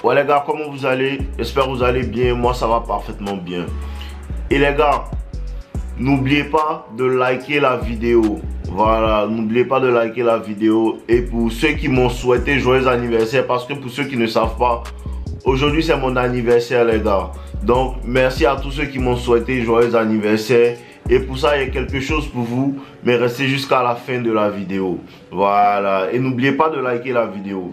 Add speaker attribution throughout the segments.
Speaker 1: Ouais les gars, comment vous allez? J'espère que vous allez bien. Moi ça va parfaitement bien. Et les gars, n'oubliez pas de liker la vidéo. Voilà, n'oubliez pas de liker la vidéo. Et pour ceux qui m'ont souhaité joyeux anniversaire, parce que pour ceux qui ne savent pas, aujourd'hui c'est mon anniversaire les gars. Donc merci à tous ceux qui m'ont souhaité joyeux anniversaire. Et pour ça il y a quelque chose pour vous. Mais restez jusqu'à la fin de la vidéo. Voilà, et n'oubliez pas de liker la vidéo.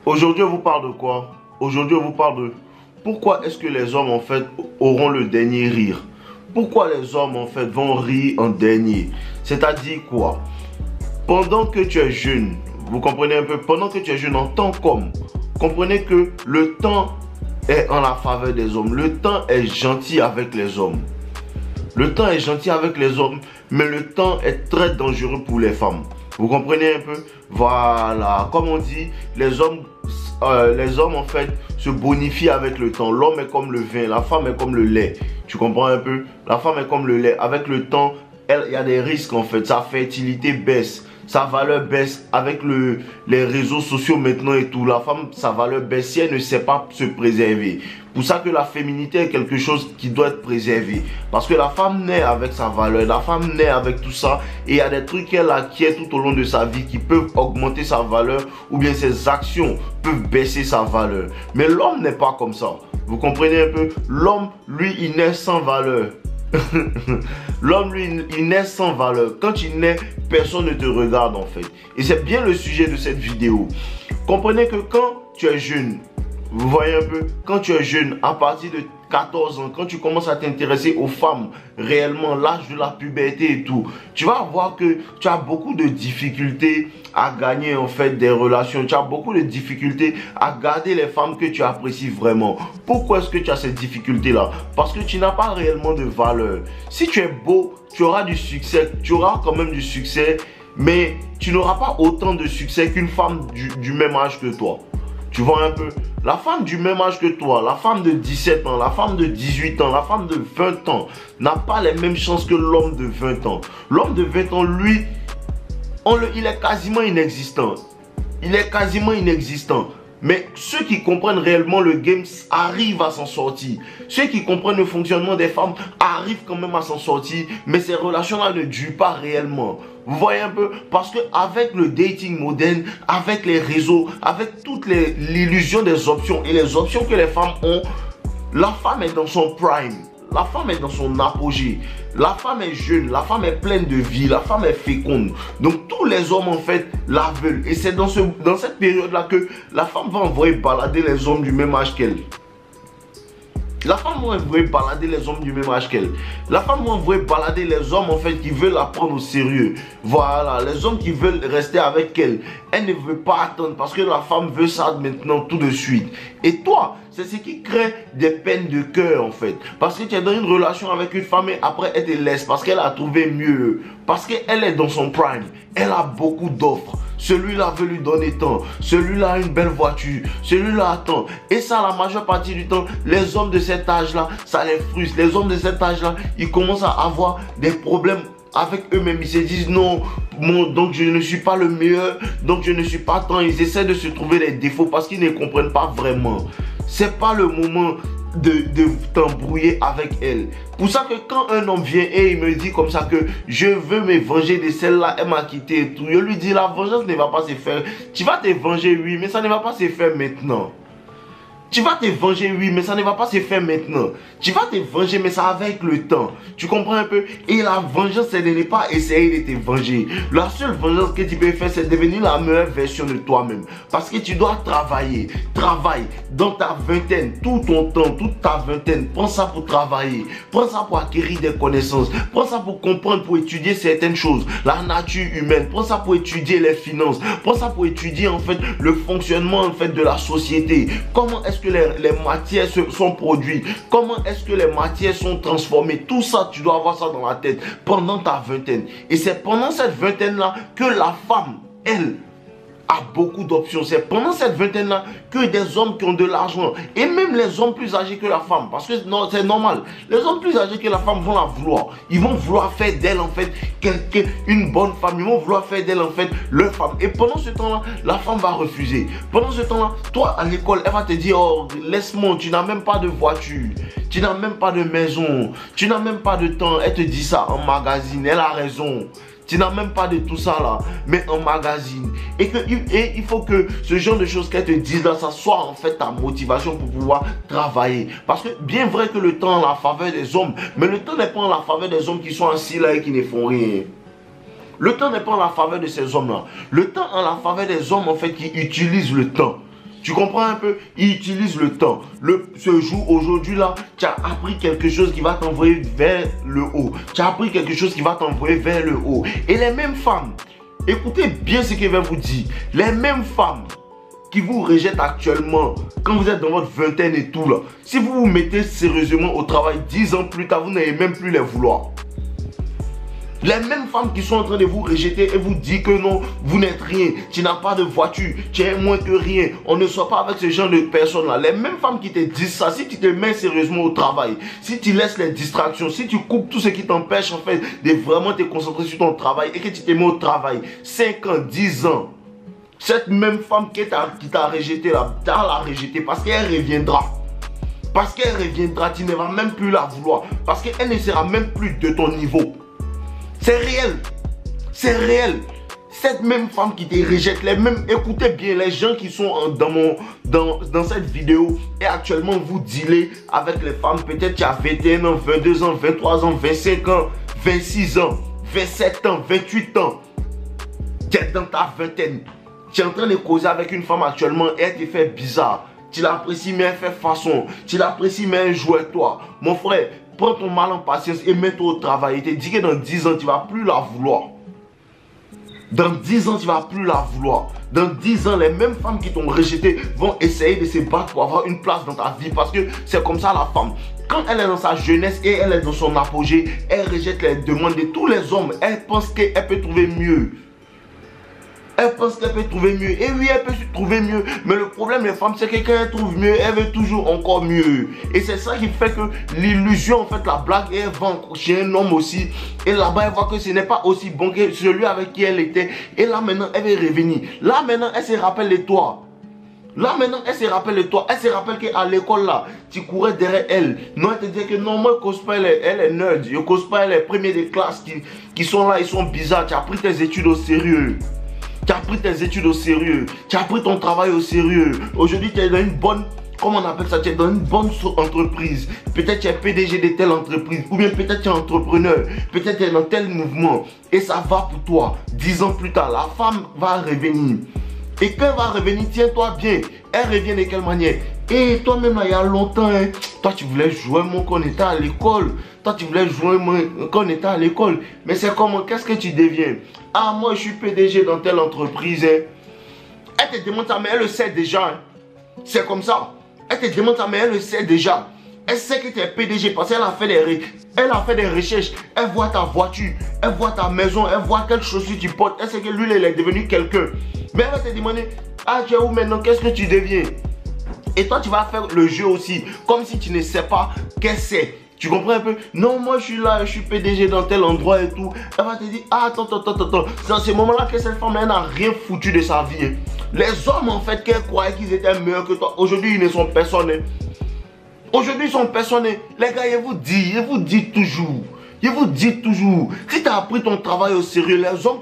Speaker 1: Aujourd'hui, on vous parle de quoi? Aujourd'hui, on vous parle de pourquoi est-ce que les hommes, en fait, auront le dernier rire? Pourquoi les hommes, en fait, vont rire en dernier? C'est-à-dire quoi? Pendant que tu es jeune, vous comprenez un peu? Pendant que tu es jeune en tant qu'homme, comprenez que le temps est en la faveur des hommes. Le temps est gentil avec les hommes. Le temps est gentil avec les hommes, mais le temps est très dangereux pour les femmes. Vous comprenez un peu? Voilà, comme on dit, les hommes en fait se bonifient avec le temps. L'homme est comme le vin, la femme est comme le lait. Tu comprends un peu? La femme est comme le lait. Avec le temps, il y a des risques en fait. Sa fertilité baisse, sa valeur baisse avec les réseaux sociaux maintenant et tout. La femme, sa valeur baisse si elle ne sait pas se préserver. Pour ça que la féminité est quelque chose qui doit être préservé. Parce que la femme naît avec sa valeur, la femme naît avec tout ça. Et il y a des trucs qu'elle acquiert tout au long de sa vie qui peuvent augmenter sa valeur ou bien ses actions peuvent baisser sa valeur. Mais l'homme n'est pas comme ça. Vous comprenez un peu? L'homme, lui, il naît sans valeur. L'homme, lui, il naît sans valeur. Quand il naît, personne ne te regarde en fait. Et c'est bien le sujet de cette vidéo. Comprenez que quand tu es jeune, vous voyez un peu, quand tu es jeune, à partir de 14 ans, quand tu commences à t'intéresser aux femmes, réellement, l'âge de la puberté et tout, tu vas voir que tu as beaucoup de difficultés à gagner en fait des relations. Tu as beaucoup de difficultés à garder les femmes que tu apprécies vraiment. Pourquoi est-ce que tu as cette difficulté-là? Parce que tu n'as pas réellement de valeur. Si tu es beau, tu auras du succès, tu auras quand même du succès, mais tu n'auras pas autant de succès qu'une femme du même âge que toi. Tu vois un peu? La femme du même âge que toi, la femme de 17 ans, la femme de 18 ans, la femme de 20 ans n'a pas les mêmes chances que l'homme de 20 ans. L'homme de 20 ans, lui, il est quasiment inexistant. Il est quasiment inexistant. Mais ceux qui comprennent réellement le game arrivent à s'en sortir. Ceux qui comprennent le fonctionnement des femmes arrivent quand même à s'en sortir. Mais ces relations-là ne durent pas réellement. Vous voyez un peu? Parce qu'avec le dating moderne, avec les réseaux, avec toute l'illusion des options et les options que les femmes ont, la femme est dans son prime. La femme est dans son apogée. La femme est jeune, la femme est pleine de vie, la femme est féconde. Donc tous les hommes en fait la veulent. Et c'est dans cette période-là que la femme va envoyer balader les hommes du même âge qu'elle. La femme va envoyer balader les hommes du même âge qu'elle. La femme va envoyer balader les hommes en fait qui veulent la prendre au sérieux. Voilà, les hommes qui veulent rester avec elle. Elle ne veut pas attendre parce que la femme veut ça maintenant tout de suite. Et toi, c'est ce qui crée des peines de cœur en fait. Parce que tu es dans une relation avec une femme et après elle te laisse parce qu'elle a trouvé mieux. Parce qu'elle est dans son prime. Elle a beaucoup d'offres. Celui-là veut lui donner tant. Celui-là a une belle voiture. Celui-là attend. Et ça, la majeure partie du temps, les hommes de cet âge-là, ça les frustre. Les hommes de cet âge-là, ils commencent à avoir des problèmes avec eux-mêmes. Ils se disent non, donc je ne suis pas le meilleur. Donc je ne suis pas tant. Ils essaient de se trouver des défauts parce qu'ils ne comprennent pas vraiment. C'est pas le moment de t'embrouiller avec elle. Pour ça que quand un homme vient et il me dit comme ça que je veux me venger de celle-là, elle m'a quitté et tout, je lui dis la vengeance ne va pas se faire. Tu vas te venger, oui, mais ça ne va pas se faire maintenant. Tu vas te venger, oui, mais ça ne va pas se faire maintenant. Tu vas te venger, mais ça avec le temps. Tu comprends un peu? Et la vengeance, c'est de ne pas essayer de te venger. La seule vengeance que tu peux faire, c'est devenir la meilleure version de toi-même. Parce que tu dois travailler. Travaille dans ta vingtaine, tout ton temps, toute ta vingtaine. Prends ça pour travailler. Prends ça pour acquérir des connaissances. Prends ça pour comprendre, pour étudier certaines choses. La nature humaine. Prends ça pour étudier les finances. Prends ça pour étudier en fait le fonctionnement en fait de la société. Comment est-ce que les matières sont produites, comment est-ce que les matières sont transformées, tout ça tu dois avoir ça dans la tête pendant ta vingtaine. Et c'est pendant cette vingtaine là que la femme, elle a beaucoup d'options. C'est pendant cette vingtaine-là que des hommes qui ont de l'argent, et même les hommes plus âgés que la femme, parce que c'est normal, les hommes plus âgés que la femme vont la vouloir. Ils vont vouloir faire d'elle en fait une bonne femme. Ils vont vouloir faire d'elle en fait leur femme. Et pendant ce temps-là, la femme va refuser. Pendant ce temps-là, toi à l'école, elle va te dire, oh, laisse-moi, tu n'as même pas de voiture, tu n'as même pas de maison, tu n'as même pas de temps. Elle te dit ça en magazine, elle a raison. Tu n'as même pas de tout ça là, mais en magazine. Et il faut que ce genre de choses qu'elle te dise là, ça soit en fait ta motivation pour pouvoir travailler. Parce que bien vrai que le temps est en la faveur des hommes, mais le temps n'est pas en la faveur des hommes qui sont assis là et qui ne font rien. Le temps n'est pas en la faveur de ces hommes là. Le temps est en la faveur des hommes en fait qui utilisent le temps. Tu comprends un peu? Ils utilisent le temps. Ce jour, aujourd'hui là, tu as appris quelque chose qui va t'envoyer vers le haut. Tu as appris quelque chose qui va t'envoyer vers le haut. Et les mêmes femmes, écoutez bien ce que je vais vous dire. Les mêmes femmes qui vous rejettent actuellement, quand vous êtes dans votre vingtaine et tout là, si vous vous mettez sérieusement au travail 10 ans plus tard, vous n'allez même plus les vouloir. Les mêmes femmes qui sont en train de vous rejeter et vous dire que non, vous n'êtes rien, tu n'as pas de voiture, tu es moins que rien, on ne soit pas avec ce genre de personnes-là. Les mêmes femmes qui te disent ça, si tu te mets sérieusement au travail, si tu laisses les distractions, si tu coupes tout ce qui t'empêche en fait de vraiment te concentrer sur ton travail et que tu te mets au travail 5 ans, 10 ans, cette même femme qui t'a rejeté là, tu vas la rejeter parce qu'elle reviendra. Parce qu'elle reviendra, tu ne vas même plus la vouloir. Parce qu'elle ne sera même plus de ton niveau. C'est réel. C'est réel. Cette même femme qui te rejette, les mêmes, écoutez bien, les gens qui sont dans cette vidéo et actuellement vous dealez avec les femmes, peut-être tu as 21 ans, 22 ans, 23 ans, 25 ans, 26 ans, 27 ans, 28 ans. Tu es dans ta vingtaine. Tu es en train de causer avec une femme actuellement et elle te fait bizarre. Tu l'apprécies mais elle fait façon. Tu l'apprécies mais elle joue avec toi. Mon frère, prends ton mal en patience et mets-toi au travail. Et te dis que dans 10 ans, tu ne vas plus la vouloir. Dans 10 ans, tu ne vas plus la vouloir. Dans 10 ans, les mêmes femmes qui t'ont rejeté vont essayer de se battre pour avoir une place dans ta vie. Parce que c'est comme ça la femme. Quand elle est dans sa jeunesse et elle est dans son apogée, elle rejette les demandes de tous les hommes. Elle pense qu'elle peut trouver mieux. Elle pense qu'elle peut trouver mieux. Et oui, elle peut trouver mieux. Mais le problème des femmes, c'est que quand elle trouve mieux, elle veut toujours encore mieux. Et c'est ça qui fait que l'illusion, en fait, la blague, elle va chez un homme aussi. Et là-bas, elle voit que ce n'est pas aussi bon que celui avec qui elle était. Et là, maintenant, elle veut revenir. Là, maintenant, elle se rappelle de toi. Là, maintenant, elle se rappelle de toi. Elle se rappelle qu'à l'école, là, tu courais derrière elle. Non, elle te dit que non, moi, je cause pas, elle est nerd. Je cause pas, elle est première des classes qui sont là, ils sont bizarres. Tu as pris tes études au sérieux. Tu as pris tes études au sérieux. Tu as pris ton travail au sérieux. Aujourd'hui, tu es dans une bonne, comment on appelle ça, tu es dans une bonne entreprise. Peut-être tu es PDG de telle entreprise. Ou bien peut-être tu es entrepreneur. Peut-être tu es dans tel mouvement. Et ça va pour toi. 10 ans plus tard, la femme va revenir. Et quand elle va revenir, tiens-toi bien. Elle revient de quelle manière? Et toi-même, il y a longtemps, hein, toi, tu voulais jouer moi quand on était à l'école. Toi, tu voulais jouer moi quand on était à l'école. Mais c'est comment? Qu'est-ce que tu deviens? Ah, moi, je suis PDG dans telle entreprise. Hein. Elle te demande ça, mais elle le sait déjà. Hein. C'est comme ça. Elle te demande ça, mais elle le sait déjà. Elle sait que tu es PDG parce qu'elle a fait des recherches. Elle voit ta voiture, elle voit ta maison, elle voit quelle chaussure tu portes. Elle sait que lui, il est devenu quelqu'un. Mais elle va te demander, ah, tu es où maintenant? Qu'est-ce que tu deviens? Et toi, tu vas faire le jeu aussi, comme si tu ne sais pas qu'elle sait. Tu comprends un peu? Non, moi je suis là, je suis PDG dans tel endroit et tout. Elle va te dire, ah, attends. C'est dans ce moment-là que cette femme, elle n'a rien foutu de sa vie. Hein. Les hommes, en fait, qu'elle croyait qu'ils étaient meilleurs que toi, aujourd'hui, ils ne sont personne. Hein. Aujourd'hui, ils sont personne. Les gars, je vous dis toujours. Je vous dis toujours, si tu as appris ton travail au sérieux, l'homme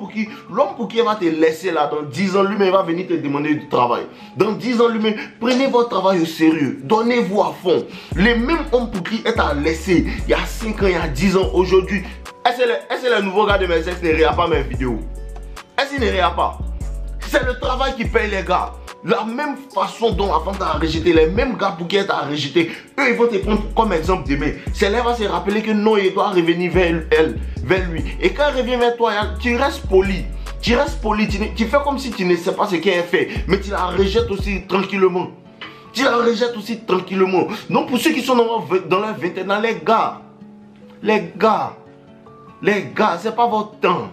Speaker 1: pour qui elle va te laisser là, dans 10 ans, lui-même va venir te demander du travail. Dans 10 ans, lui-même, prenez votre travail au sérieux, donnez-vous à fond. Les mêmes hommes pour qui elle t'a laissé, il y a 5 ans, il y a 10 ans, aujourd'hui, est-ce que le nouveau gars de mes ex ne regarde pas mes vidéos? Est-ce qu'il ne regarde pas? C'est le travail qui paye les gars. La même façon dont la femme t'a rejeté, les mêmes gars pour qui elle t'a rejeté, eux ils vont te prendre comme exemple demain. C'est là va se rappeler que non, il doit revenir vers elle, vers lui. Et quand elle revient vers toi, tu restes poli. Tu restes poli, tu fais comme si tu ne sais pas ce qu'elle fait, mais tu la rejettes aussi tranquillement. Tu la rejettes aussi tranquillement. Donc pour ceux qui sont dans la vingtaine, les gars, c'est pas votre temps.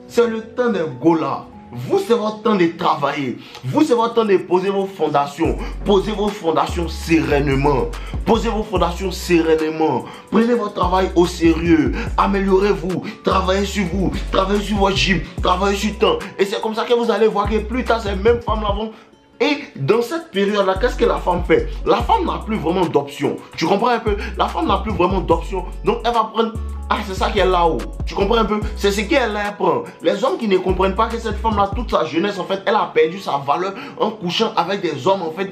Speaker 1: C'est le temps des golas. Vous, c'est votre temps de travailler. Vous, c'est votre temps de poser vos fondations. Posez vos fondations sereinement. Posez vos fondations sereinement. Prenez votre travail au sérieux. Améliorez-vous. Travaillez sur vous. Travaillez sur votre gym. Travaillez sur le temps. Et c'est comme ça que vous allez voir que plus tard, ces mêmes femmes-là vont... Et dans cette période-là, qu'est-ce que la femme fait? La femme n'a plus vraiment d'option. Tu comprends un peu? La femme n'a plus vraiment d'option. Donc, elle va prendre... Ah, c'est ça qu'elle est là-haut. Tu comprends un peu? C'est ce qu'elle apprend. Les hommes qui ne comprennent pas que cette femme-là, toute sa jeunesse, en fait, elle a perdu sa valeur en couchant avec des hommes, en fait,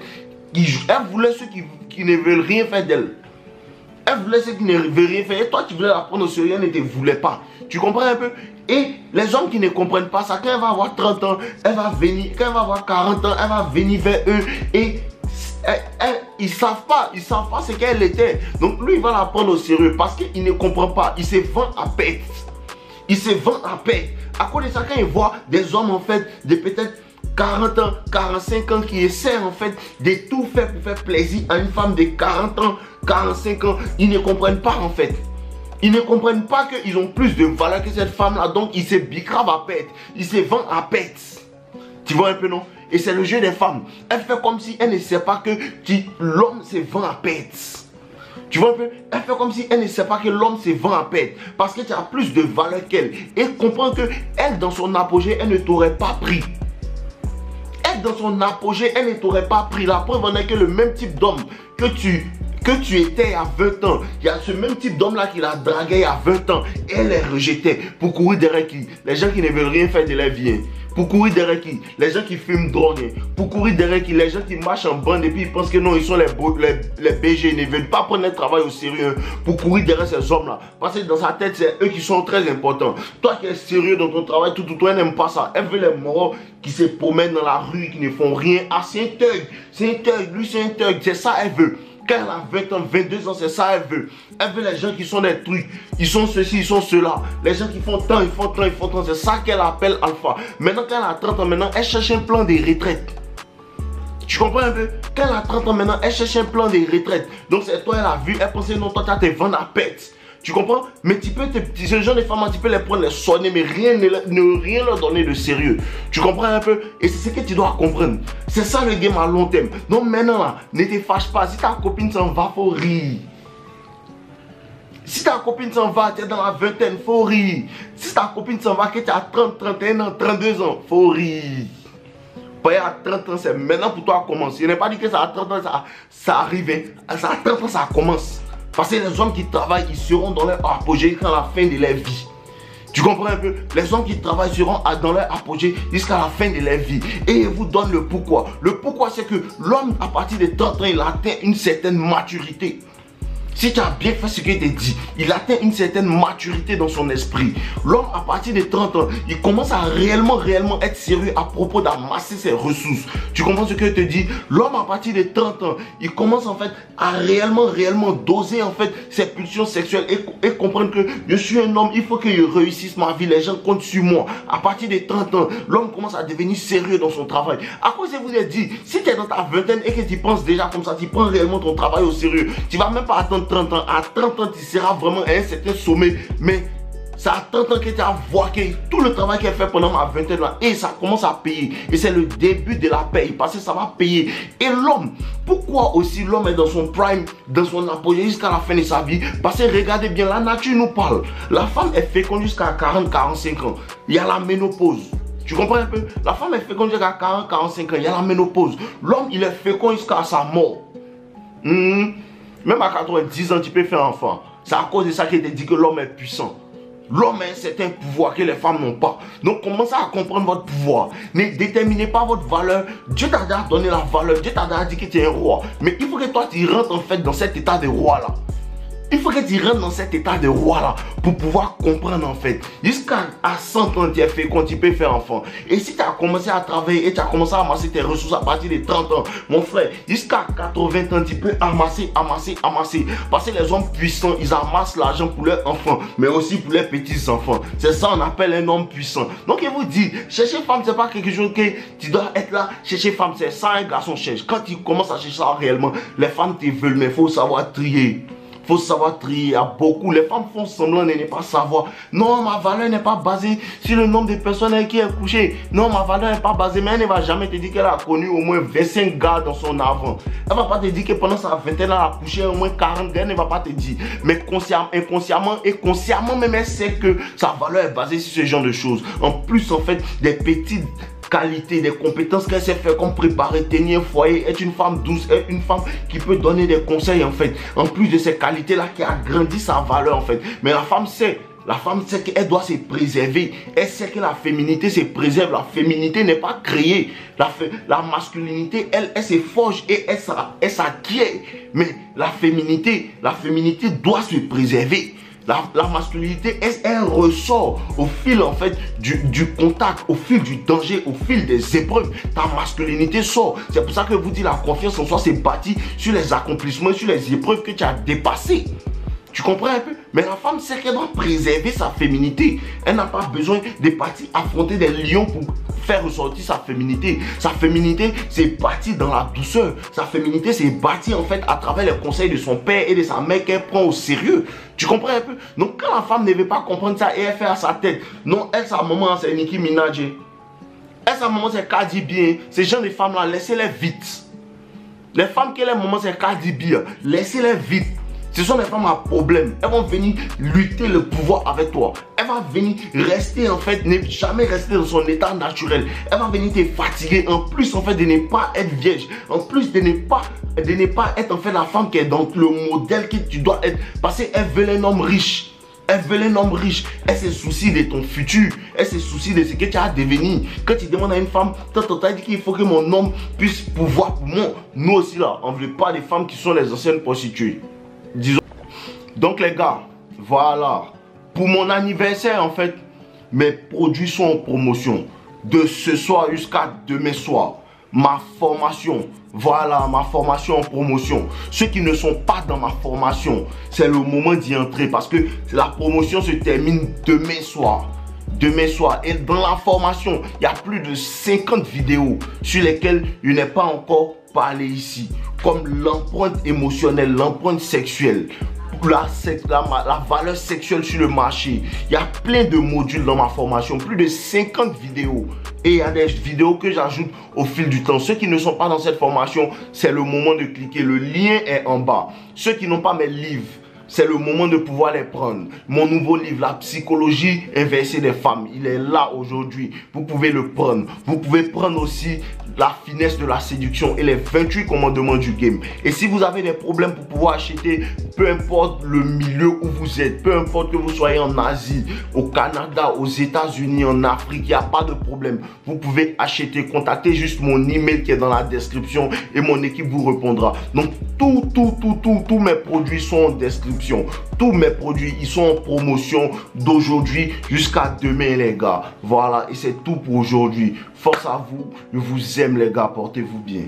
Speaker 1: elle voulait ceux qui ne veulent rien faire d'elle. Elle voulait ceux qui ne veulent rien faire. Et toi, tu voulais la prendre au sérieux, elle ne te voulait pas. Tu comprends un peu? Et les hommes qui ne comprennent pas ça, quand elle va avoir 30 ans, elle va venir, quand elle va avoir 40 ans, elle va venir vers eux et ils savent pas ce qu'elle était. Donc lui, il va la prendre au sérieux parce qu'il ne comprend pas. Il se vend à perte. Il se vend à perte. À cause de ça, quand il voit des hommes en fait, de peut-être 40 ans, 45 ans qui essaient en fait de tout faire pour faire plaisir à une femme de 40 ans, 45 ans, ils ne comprennent pas en fait. Ils ne comprennent pas qu'ils ont plus de valeur que cette femme-là. Donc ils se bicravent à perte. Ils se vendent à perte. Tu vois un peu, non? Et c'est le jeu des femmes. Elle fait comme si elle ne sait pas que l'homme se vend à perte. Tu vois un peu? Elle fait comme si elle ne sait pas que l'homme se vend à perte. Parce que tu as plus de valeur qu'elle. Et comprends que elle, dans son apogée, elle ne t'aurait pas pris. Elle, dans son apogée, elle ne t'aurait pas pris. La preuve en est que le même type d'homme que tu étais à 20 ans, il y a ce même type d'homme-là qui l'a dragué à 20 ans. Et elle les rejetait pour courir derrière qui? Les gens qui ne veulent rien faire de leur vie. Pour courir derrière qui? Les gens qui fument drogue. Pour courir derrière qui? Les gens qui marchent en bande et puis ils pensent que non, ils sont les BG. Ils ne veulent pas prendre leur travail au sérieux. Pour courir derrière ces hommes-là. Parce que dans sa tête, c'est eux qui sont très importants. Toi qui es sérieux dans ton travail, toi, elle n'aime pas ça. Elle veut les morts qui se promènent dans la rue, qui ne font rien. Ah, c'est un thug. C'est un thug. Lui, c'est un thug. C'est ça, elle veut. Quand elle a 20 ans, 22 ans, c'est ça elle veut. Elle veut les gens qui sont des trucs. Ils sont ceci, ils sont cela. Les gens qui font tant, ils font tant, ils font tant. C'est ça qu'elle appelle alpha. Maintenant, quand elle a 30 ans, maintenant, elle cherche un plan de retraite. Tu comprends un peu? Quand elle a 30 ans, maintenant, elle cherche un plan de retraite. Donc, c'est toi, elle a vu, elle pensait, non, toi, tu as tes ventes à pète. Tu comprends? Mais tu peux, ce genre de femmes, tu peux les prendre, les sonner, mais rien leur donner de sérieux. Tu comprends un peu? Et c'est ce que tu dois comprendre. C'est ça le game à long terme. Donc maintenant, là, ne te fâche pas. Si ta copine s'en va, faut rire. Si ta copine s'en va, tu es dans la vingtaine, faut rire. Si ta copine s'en va, que tu as 30, 31 ans, 32 ans, faut rire. Pas à 30 ans, c'est maintenant pour toi à commencer. Je n'ai pas dit que ça à 30 ans, ça arrive. Ça à 30 ans, ça commence. Parce que les hommes qui travaillent, ils seront dans leur apogée jusqu'à la fin de leur vie. Tu comprends un peu? Les hommes qui travaillent seront dans leur apogée jusqu'à la fin de leur vie. Et ils vous donnent le pourquoi. Le pourquoi, c'est que l'homme, à partir de 30 ans, il atteint une certaine maturité. Si tu as bien fait ce qu'il te dit, il atteint une certaine maturité dans son esprit. L'homme, à partir de 30 ans, il commence à réellement être sérieux à propos d'amasser ses ressources. Tu comprends ce que je te dis? L'homme, à partir de 30 ans, il commence en fait à réellement doser en fait ses pulsions sexuelles et comprendre que je suis un homme, il faut que je réussisse ma vie, les gens comptent sur moi. À partir de 30 ans, l'homme commence à devenir sérieux dans son travail. À cause je vous ai dit, si tu es dans ta vingtaine et que tu penses déjà comme ça, tu prends réellement ton travail au sérieux, tu vas même pas attendre 30 ans. À 30 ans, tu seras vraiment à un certain sommet. Mais c'est à 30 ans que tu vas voir que tout le travail qu'elle fait pendant ma vingtaine là, et ça commence à payer. Et c'est le début de la paye parce que ça va payer. Et l'homme, pourquoi aussi l'homme est dans son prime, dans son apogée jusqu'à la fin de sa vie? Parce que regardez bien, la nature nous parle. La femme est féconde jusqu'à 40-45 ans. Il y a la ménopause. Tu comprends un peu? La femme est féconde jusqu'à 40-45 ans. Il y a la ménopause. L'homme, il est fécond jusqu'à sa mort. Même à 90 ans, tu peux faire enfant. C'est à cause de ça qu'il te dit que l'homme est puissant. L'homme a un certain pouvoir que les femmes n'ont pas. Donc commencez à comprendre votre pouvoir. Ne déterminez pas votre valeur. Dieu t'a déjà donné la valeur. Dieu t'a déjà dit que tu es un roi. Mais il faut que toi tu rentres en fait dans cet état de roi là. Il faut que tu rentres dans cet état de roi là pour pouvoir comprendre en fait. Jusqu'à 100 ans, tu es fécond, tu peux faire enfant. Et si tu as commencé à travailler et tu as commencé à amasser tes ressources à partir de 30 ans, mon frère, jusqu'à 80 ans, tu peux amasser. Parce que les hommes puissants, ils amassent l'argent pour leurs enfants, mais aussi pour leurs petits enfants. C'est ça qu'on appelle un homme puissant. Donc il vous dit, chercher femme, c'est pas quelque chose que tu dois être là. Chercher femme, c'est ça un garçon cherche. Quand tu commences à chercher ça réellement, les femmes te veulent, mais il faut savoir trier. faut savoir trier. Il y a beaucoup. Les femmes font semblant de ne pas savoir. Non, ma valeur n'est pas basée sur le nombre de personnes avec qui elle est couchée. Non, ma valeur n'est pas basée. Mais elle ne va jamais te dire qu'elle a connu au moins 25 gars dans son avant. Elle ne va pas te dire que pendant sa vingtaine, elle a couché au moins 40 gars. Elle ne va pas te dire. Mais inconsciemment et consciemment même, elle sait que sa valeur est basée sur ce genre de choses. En plus, en fait, des petites qualités, des compétences qu'elle sait faire, comme préparer, tenir un foyer, être une femme douce, être une femme qui peut donner des conseils en fait. En plus de ces qualités-là qui agrandit sa valeur en fait. Mais la femme sait qu'elle doit se préserver. Elle sait que la féminité se préserve. La féminité n'est pas créée. La masculinité, elle se forge et elle s'acquiert. Mais la féminité doit se préserver. La masculinité, elle ressort au fil en fait du contact, au fil du danger, au fil des épreuves. Ta masculinité sort. C'est pour ça que vous dites la confiance en soi, c'est bâti sur les accomplissements, sur les épreuves que tu as dépassées. Tu comprends un peu? Mais la femme sait qu'elle doit préserver sa féminité. Elle n'a pas besoin de partir affronter des lions pour faire ressortir sa féminité. Sa féminité, c'est bâti dans la douceur. Sa féminité, c'est bâti en fait à travers les conseils de son père et de sa mère qu'elle prend au sérieux. Tu comprends un peu? Donc quand la femme ne veut pas comprendre ça et elle fait à sa tête, non, elle, sa maman, c'est Nicki Minaj. Elle, sa maman, c'est Cardi B. Ces gens de femmes-là, laissez-les vite. Les femmes qui, les mamans, c'est Cardi B. Laissez-les vite. Ce sont des femmes à problème. Elles vont venir lutter le pouvoir avec toi. Elle va venir rester en fait, ne jamais rester dans son état naturel. Elle va venir te fatiguer. En plus en fait de ne pas être vierge. En plus de ne pas être en fait la femme qui est dans le modèle que tu dois être. Parce qu'elle veut un homme riche. Elle veut un homme riche. Elle se soucie de ton futur. Elle se soucie de ce que tu as à devenir. Quand tu demandes à une femme, tu as dit qu'il faut que mon homme puisse pouvoir pour moi. Nous aussi là, on ne veut pas des femmes qui sont les anciennes prostituées. Disons. Donc les gars, voilà. Pour mon anniversaire en fait, mes produits sont en promotion. De ce soir jusqu'à demain soir. Ma formation, voilà, ma formation en promotion. Ceux qui ne sont pas dans ma formation, c'est le moment d'y entrer parce que la promotion se termine demain soir. Demain soir. Et dans la formation, il y a plus de 50 vidéos sur lesquelles je n'ai pas encore parlé ici. Comme l'empreinte émotionnelle, l'empreinte sexuelle. La valeur sexuelle sur le marché. Il y a plein de modules dans ma formation, plus de 50 vidéos. Et il y a des vidéos que j'ajoute au fil du temps. Ceux qui ne sont pas dans cette formation, c'est le moment de cliquer. Le lien est en bas. Ceux qui n'ont pas mes livres, c'est le moment de pouvoir les prendre. Mon nouveau livre, La psychologie inversée des femmes, il est là aujourd'hui. Vous pouvez le prendre. Vous pouvez prendre aussi la finesse de la séduction et les 28 commandements du game. Et si vous avez des problèmes pour pouvoir acheter, peu importe le milieu où vous êtes, peu importe que vous soyez en Asie, au Canada, aux États-Unis, en Afrique, il n'y a pas de problème. Vous pouvez acheter, contactez juste mon email qui est dans la description et mon équipe vous répondra. Donc tous mes produits sont en description. Tous mes produits, ils sont en promotion d'aujourd'hui jusqu'à demain les gars. Voilà, et c'est tout pour aujourd'hui. Force à vous, je vous aime les gars, portez-vous bien.